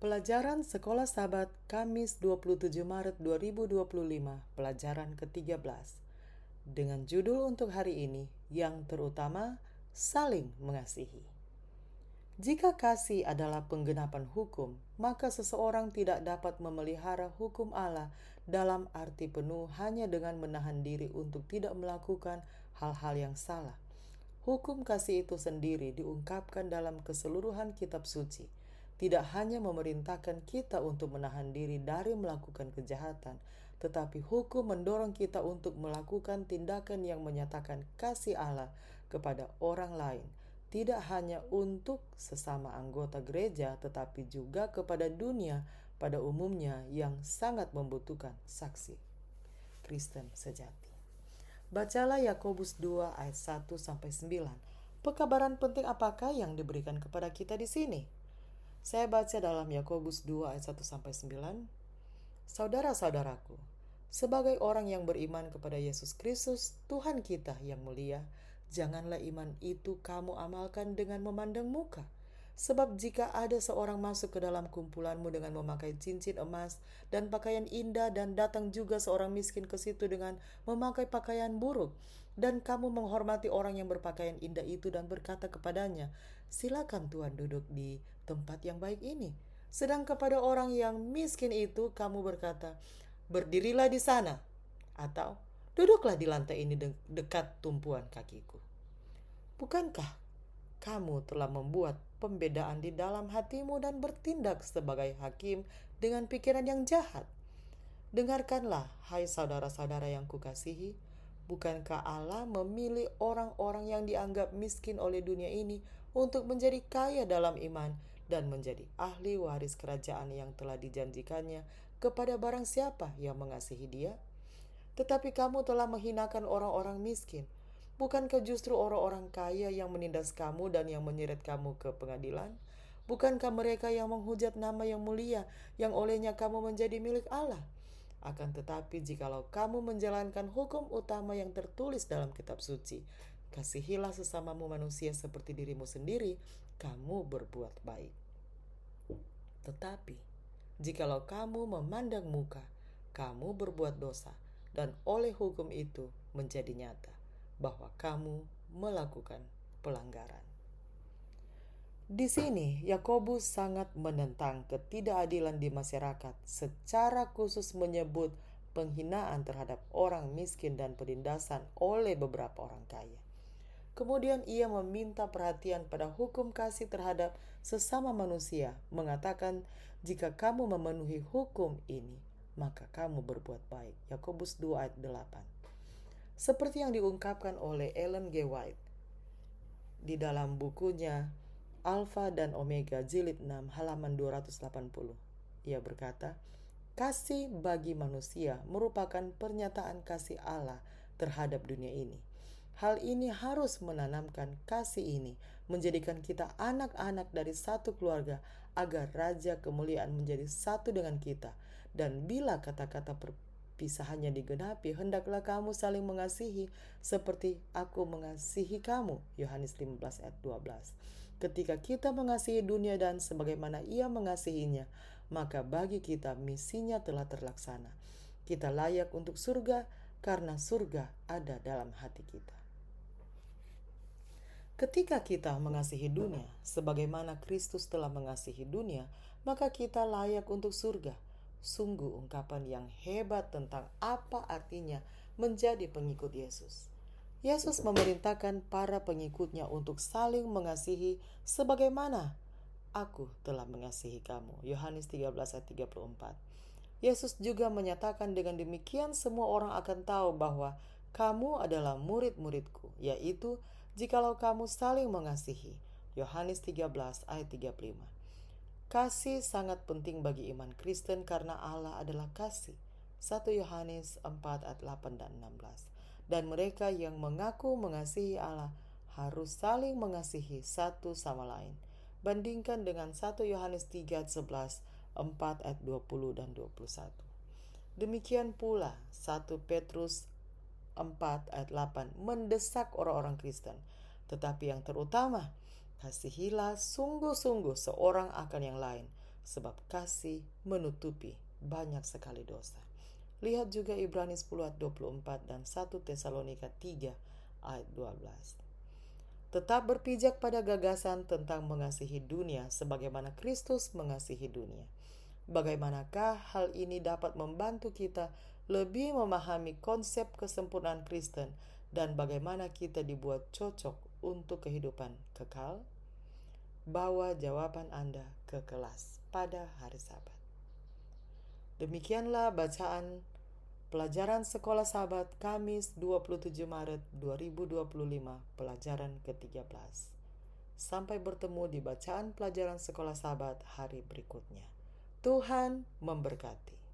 Pelajaran Sekolah Sabat Kamis 27 Maret 2025, pelajaran ke-13. Dengan judul untuk hari ini yang terutama saling mengasihi. Jika kasih adalah penggenapan hukum, maka seseorang tidak dapat memelihara hukum Allah dalam arti penuh hanya dengan menahan diri untuk tidak melakukan hal-hal yang salah. Hukum kasih itu sendiri diungkapkan dalam keseluruhan kitab suci. Tidak hanya memerintahkan kita untuk menahan diri dari melakukan kejahatan, tetapi hukum mendorong kita untuk melakukan tindakan yang menyatakan kasih Allah kepada orang lain, tidak hanya untuk sesama anggota gereja, tetapi juga kepada dunia pada umumnya yang sangat membutuhkan saksi Kristen sejati. Bacalah Yakobus 2 ayat 1-9. Pekabaran penting apakah yang diberikan kepada kita di sini? Saya baca dalam Yakobus 2 ayat 1-9. Saudara-saudaraku, sebagai orang yang beriman kepada Yesus Kristus, Tuhan kita yang mulia, janganlah iman itu kamu amalkan dengan memandang muka. Sebab jika ada seorang masuk ke dalam kumpulanmu dengan memakai cincin emas dan pakaian indah, dan datang juga seorang miskin ke situ dengan memakai pakaian buruk, dan kamu menghormati orang yang berpakaian indah itu dan berkata kepadanya, silakan Tuhan duduk di tempat yang baik ini. Sedang kepada orang yang miskin itu kamu berkata, berdirilah di sana, atau duduklah di lantai ini dekat tumpuan kakiku. Bukankah kamu telah membuat pembedaan di dalam hatimu dan bertindak sebagai hakim dengan pikiran yang jahat? Dengarkanlah, hai saudara-saudara yang kukasihi, bukankah Allah memilih orang-orang yang dianggap miskin oleh dunia ini untuk menjadi kaya dalam iman dan menjadi ahli waris kerajaan yang telah dijanjikannya kepada barang siapa yang mengasihi Dia? Tetapi kamu telah menghinakan orang-orang miskin. Bukankah justru orang-orang kaya yang menindas kamu dan yang menyeret kamu ke pengadilan? Bukankah mereka yang menghujat nama yang mulia yang olehnya kamu menjadi milik Allah? Akan tetapi jikalau kamu menjalankan hukum utama yang tertulis dalam kitab suci, kasihilah sesamamu manusia seperti dirimu sendiri, kamu berbuat baik. Tetapi jikalau kamu memandang muka, kamu berbuat dosa, dan oleh hukum itu menjadi nyata bahwa kamu melakukan pelanggaran. Di sini Yakobus sangat menentang ketidakadilan di masyarakat, secara khusus menyebut penghinaan terhadap orang miskin dan penindasan oleh beberapa orang kaya. Kemudian ia meminta perhatian pada hukum kasih terhadap sesama manusia, mengatakan jika kamu memenuhi hukum ini, maka kamu berbuat baik. Yakobus 2 ayat 8. Seperti yang diungkapkan oleh Ellen G. White di dalam bukunya Alpha dan Omega jilid 6 halaman 280. Ia berkata, kasih bagi manusia merupakan pernyataan kasih Allah terhadap dunia ini. Hal ini harus menanamkan kasih ini, menjadikan kita anak-anak dari satu keluarga, agar raja kemuliaan menjadi satu dengan kita. Dan bila kata-kata perpisahannya digenapi, hendaklah kamu saling mengasihi seperti aku mengasihi kamu. Yohanes 15 ayat 12. Ketika kita mengasihi dunia dan sebagaimana ia mengasihinya, maka bagi kita misinya telah terlaksana. Kita layak untuk surga karena surga ada dalam hati kita. Ketika kita mengasihi dunia sebagaimana Kristus telah mengasihi dunia, maka kita layak untuk surga. Sungguh ungkapan yang hebat tentang apa artinya menjadi pengikut Yesus. Yesus memerintahkan para pengikutnya untuk saling mengasihi sebagaimana aku telah mengasihi kamu. Yohanes 13 ayat 34. Yesus juga menyatakan dengan demikian semua orang akan tahu bahwa kamu adalah murid-muridku, yaitu jikalau kamu saling mengasihi. Yohanes 13 ayat 35. Kasih sangat penting bagi iman Kristen karena Allah adalah kasih. 1 Yohanes 4 ayat 8 dan 16. Dan mereka yang mengaku mengasihi Allah harus saling mengasihi satu sama lain. Bandingkan dengan 1 Yohanes 3 ayat 11, 4 ayat 20 dan 21. Demikian pula 1 Petrus 4 ayat 8 mendesak orang-orang Kristen. Tetapi yang terutama, kasihilah sungguh-sungguh seorang akan yang lain, sebab kasih menutupi banyak sekali dosa. Lihat juga Ibrani 10 ayat 24 dan 1 Tesalonika 3 ayat 12. Tetap berpijak pada gagasan tentang mengasihi dunia sebagaimana Kristus mengasihi dunia. Bagaimanakah hal ini dapat membantu kita lebih memahami konsep kesempurnaan Kristen dan bagaimana kita dibuat cocok untuk kehidupan kekal? Bawa jawaban Anda ke kelas pada hari Sabat. Demikianlah bacaan pelajaran Sekolah Sabat Kamis 27 Maret 2025, pelajaran ke-13. Sampai bertemu di bacaan pelajaran Sekolah Sabat hari berikutnya. Tuhan memberkati.